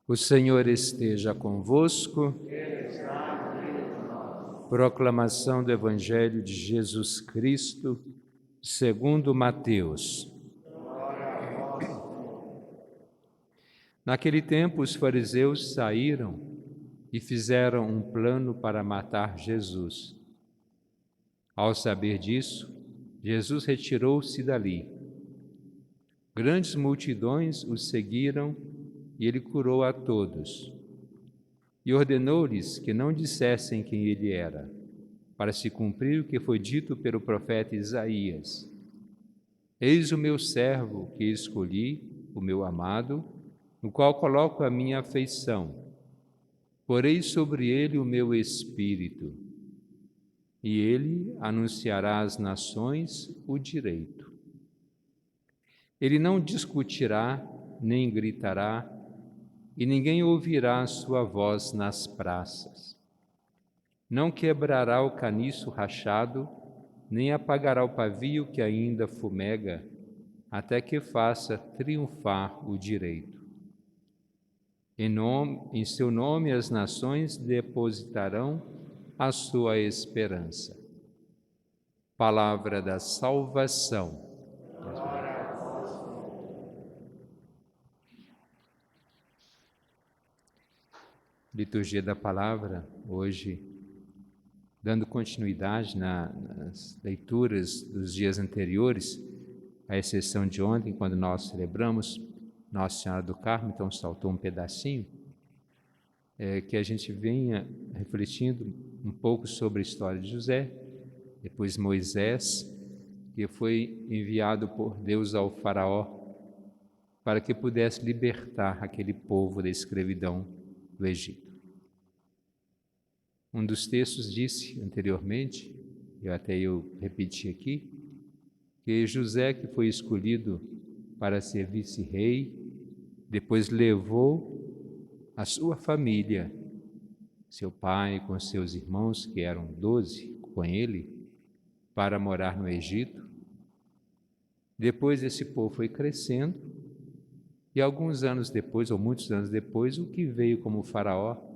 O Senhor esteja convosco. Proclamação do Evangelho de Jesus Cristo, segundo Mateus. Naquele tempo, os fariseus saíram e fizeram um plano para matar Jesus. Ao saber disso, Jesus retirou-se dali. Grandes multidões o seguiram e ele curou a todos. E ordenou-lhes que não dissessem quem ele era, para se cumprir o que foi dito pelo profeta Isaías. Eis o meu servo que escolhi, o meu amado, no qual coloco a minha afeição. Porei sobre ele o meu espírito, e ele anunciará às nações o direito. Ele não discutirá, nem gritará, e ninguém ouvirá a sua voz nas praças. Não quebrará o caniço rachado, nem apagará o pavio que ainda fumega, até que faça triunfar o direito. Em seu nome as nações depositarão a sua esperança. Palavra da salvação. Liturgia da Palavra, hoje, dando continuidade nas leituras dos dias anteriores, à exceção de ontem, quando nós celebramos Nossa Senhora do Carmo, então saltou um pedacinho, que a gente venha refletindo um pouco sobre a história de José, depois Moisés, que foi enviado por Deus ao faraó para que pudesse libertar aquele povo da escravidão do Egito. Um dos textos disse anteriormente, eu repeti aqui, que José, que foi escolhido para ser vice-rei, depois levou a sua família, seu pai com seus irmãos, que eram 12 com ele, para morar no Egito. Depois esse povo foi crescendo e alguns anos depois, ou muitos anos depois, o que veio como faraó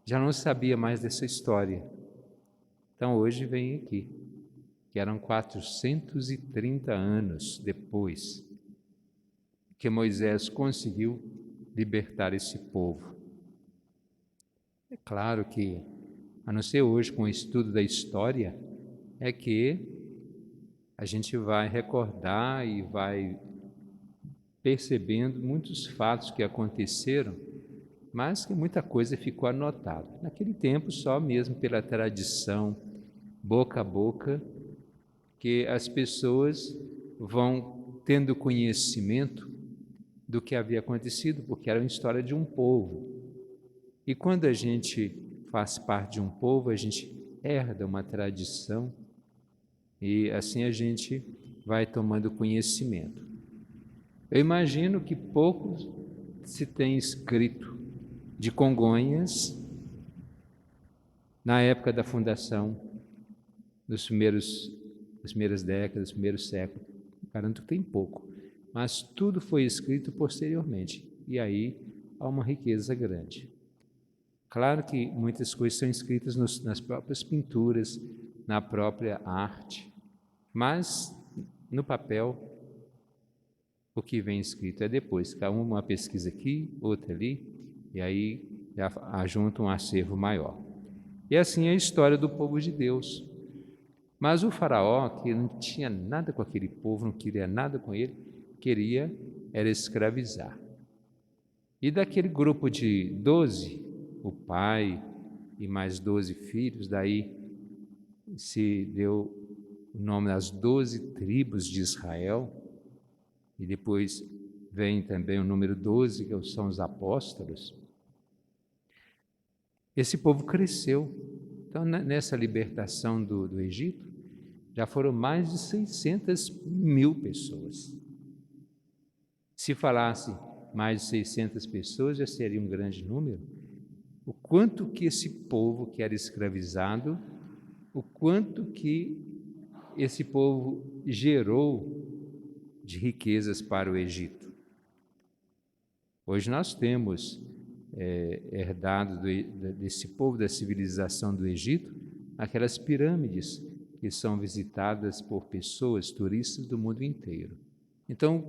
já não sabia mais dessa história. Então hoje vem aqui, que eram 430 anos depois que Moisés conseguiu libertar esse povo. É claro que, a não ser hoje com o estudo da história, é que a gente vai recordar e vai percebendo muitos fatos que aconteceram, mas que muita coisa ficou anotada. Naquele tempo, só mesmo pela tradição, boca a boca, que as pessoas vão tendo conhecimento do que havia acontecido, porque era uma história de um povo. E quando a gente faz parte de um povo, a gente herda uma tradição e assim a gente vai tomando conhecimento. Eu imagino que pouco se tem escrito de Congonhas na época da fundação, das primeiras décadas, dos primeiros séculos. Garanto que tem pouco, mas tudo foi escrito posteriormente, e aí há uma riqueza grande. Claro que muitas coisas são escritas nas próprias pinturas, na própria arte, mas no papel o que vem escrito é depois, cada uma pesquisa aqui, outra ali, e aí já ajunta um acervo maior. E assim é a história do povo de Deus. Mas o faraó, que não tinha nada com aquele povo, não queria nada com ele, queria era escravizar. E daquele grupo de 12, o pai e mais 12 filhos, daí se deu o nome das 12 tribos de Israel, e depois vem também o número 12, que são os apóstolos. Esse povo cresceu. Então, nessa libertação do Egito, já foram mais de 600 mil pessoas. Se falasse mais de 600 pessoas, já seria um grande número. O quanto que esse povo que era escravizado, o quanto que esse povo gerou de riquezas para o Egito. Hoje nós temos herdado desse povo da civilização do Egito, aquelas pirâmides que são visitadas por pessoas, turistas do mundo inteiro. Então,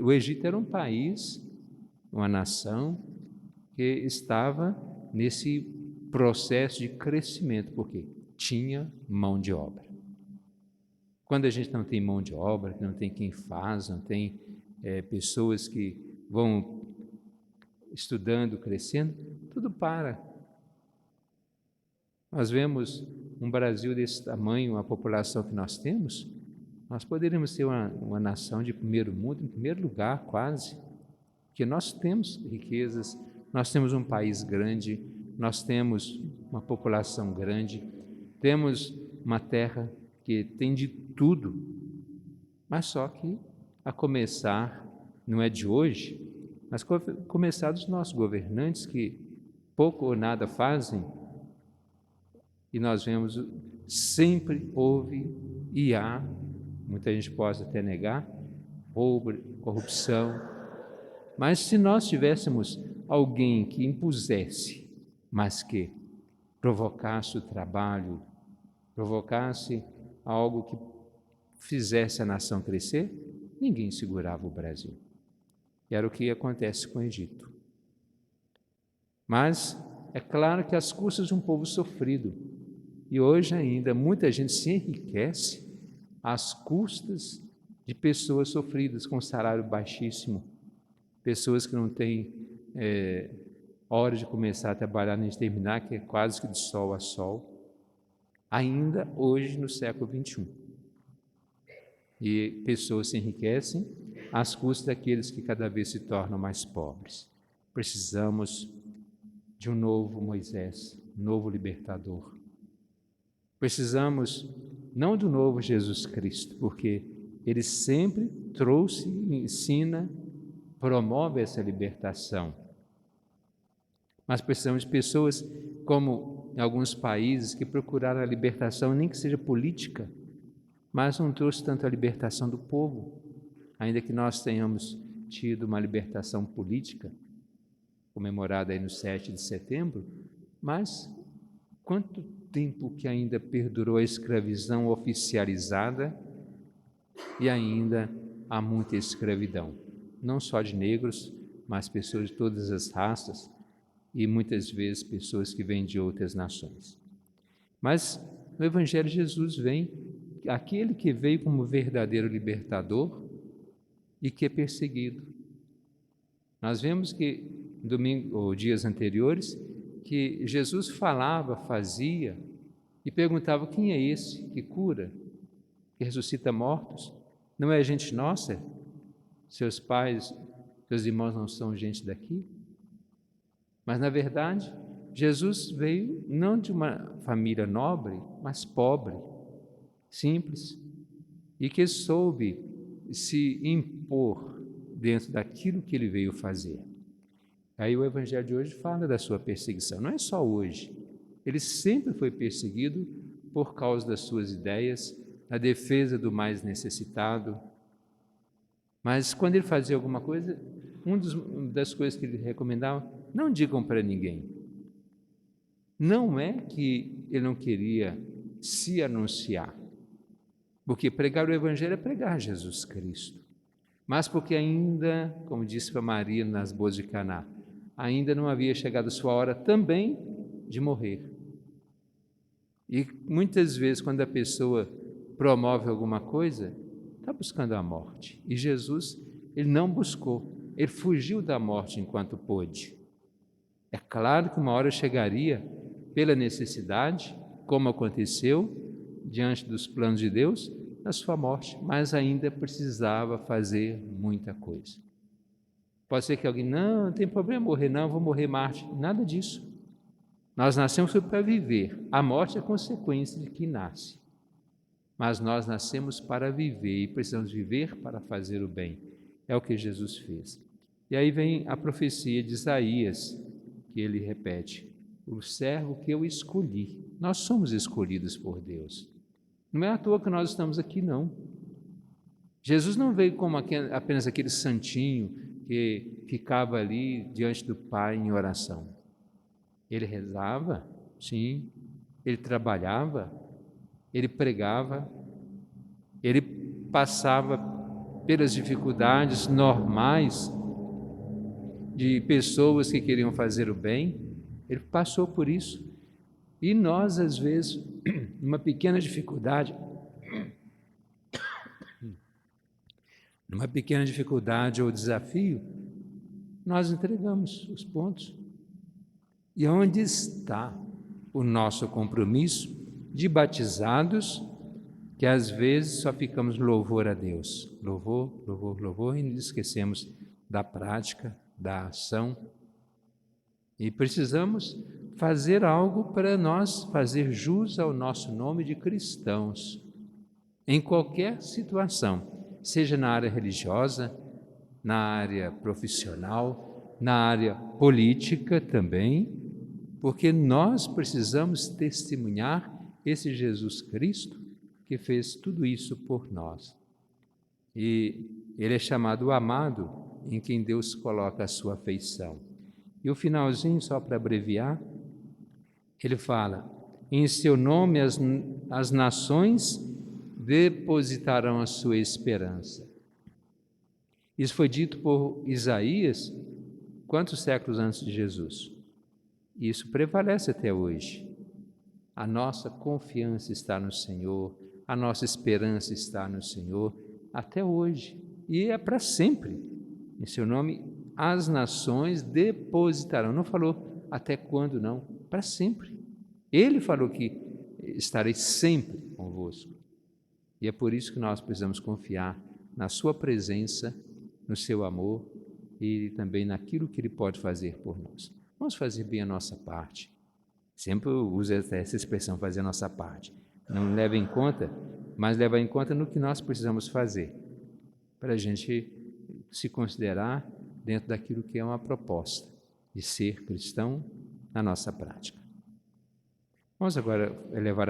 o Egito era um país, uma nação que estava nesse processo de crescimento, porque tinha mão de obra. Quando a gente não tem mão de obra, não tem quem faz, não tem pessoas que vão estudando, crescendo, tudo para. Nós vemos um Brasil desse tamanho, a população que nós temos, nós poderíamos ser uma nação de primeiro mundo, em primeiro lugar quase, porque nós temos riquezas, nós temos um país grande, nós temos uma população grande, temos uma terra que tem de tudo, mas só que a começar, não é de hoje, mas começar dos nossos governantes que pouco ou nada fazem, e nós vemos, sempre houve e há, muita gente pode até negar, roubo, corrupção, mas se nós tivéssemos alguém que impusesse, mas que provocasse o trabalho, provocasse algo que fizesse a nação crescer, ninguém segurava o Brasil. Era o que acontece com o Egito. Mas é claro que às custas de um povo sofrido, e hoje ainda muita gente se enriquece às custas de pessoas sofridas com salário baixíssimo, pessoas que não têm hora de começar a trabalhar nem de terminar, que é quase que de sol a sol, ainda hoje no século XXI. E pessoas se enriquecem às custas daqueles que cada vez se tornam mais pobres. Precisamos de um novo Moisés, um novo libertador. Precisamos não do novo Jesus Cristo, porque ele sempre trouxe, ensina, promove essa libertação. Mas precisamos de pessoas como em alguns países que procuraram a libertação, nem que seja política, mas não trouxe tanto a libertação do povo, ainda que nós tenhamos tido uma libertação política, comemorada aí no 7 de setembro, mas quanto tempo que ainda perdurou a escravidão oficializada e ainda há muita escravidão, não só de negros, mas pessoas de todas as raças e muitas vezes pessoas que vêm de outras nações. Mas no Evangelho Jesus vem aquele que veio como verdadeiro libertador e que é perseguido. Nós vemos que domingo ou dias anteriores que Jesus falava, fazia e perguntava: quem é esse que cura, que ressuscita mortos? Não é gente nossa? Seus pais, seus irmãos não são gente daqui? Mas na verdade, Jesus veio não de uma família nobre, mas pobre, simples, e que soube se impor dentro daquilo que ele veio fazer. Aí o Evangelho de hoje fala da sua perseguição. Não é só hoje. Ele sempre foi perseguido por causa das suas ideias, na defesa do mais necessitado. Mas quando ele fazia alguma coisa, uma das coisas que ele recomendava: não digam para ninguém. Não é que ele não queria se anunciar, porque pregar o Evangelho é pregar Jesus Cristo, mas porque ainda, como disse para Maria nas bodas de Caná, ainda não havia chegado a sua hora também de morrer. E muitas vezes, quando a pessoa promove alguma coisa, está buscando a morte. E Jesus, ele não buscou, ele fugiu da morte enquanto pôde. É claro que uma hora chegaria pela necessidade, como aconteceu diante dos planos de Deus, na sua morte, mas ainda precisava fazer muita coisa. Pode ser que alguém: não tem problema morrer, não, vou morrer mártir. Nada disso. Nós nascemos para viver. A morte é consequência de quem nasce. Mas nós nascemos para viver e precisamos viver para fazer o bem. É o que Jesus fez. E aí vem a profecia de Isaías, que ele repete: o servo que eu escolhi. Nós somos escolhidos por Deus. Não é à toa que nós estamos aqui, não. Jesus não veio como apenas aquele santinho que ficava ali diante do Pai em oração. Ele rezava, sim, ele trabalhava, ele pregava, ele passava pelas dificuldades normais de pessoas que queriam fazer o bem, ele passou por isso. E nós, às vezes, numa pequena dificuldade ou desafio, nós entregamos os pontos. E onde está o nosso compromisso de batizados, que às vezes só ficamos louvor a Deus, louvor, louvor, louvor, e nos esquecemos da prática, da ação. E precisamos fazer algo para nós fazer jus ao nosso nome de cristãos, em qualquer situação, seja na área religiosa, na área profissional, na área política também, porque nós precisamos testemunhar esse Jesus Cristo que fez tudo isso por nós. E ele é chamado o amado, em quem Deus coloca a sua afeição. E o finalzinho, só para abreviar, ele fala: em seu nome as nações depositarão a sua esperança. Isso foi dito por Isaías quantos séculos antes de Jesus? Isso prevalece até hoje. A nossa confiança está no Senhor, a nossa esperança está no Senhor, até hoje, e é para sempre. Em seu nome, as nações depositarão. Não falou até quando, não, para sempre. Ele falou que estarei sempre convosco. E é por isso que nós precisamos confiar na sua presença, no seu amor e também naquilo que Ele pode fazer por nós. Vamos fazer bem a nossa parte. Sempre uso essa expressão, fazer a nossa parte. Não leva em conta, mas leva em conta no que nós precisamos fazer, para a gente se considerar dentro daquilo que é uma proposta de ser cristão na nossa prática. Vamos agora elevar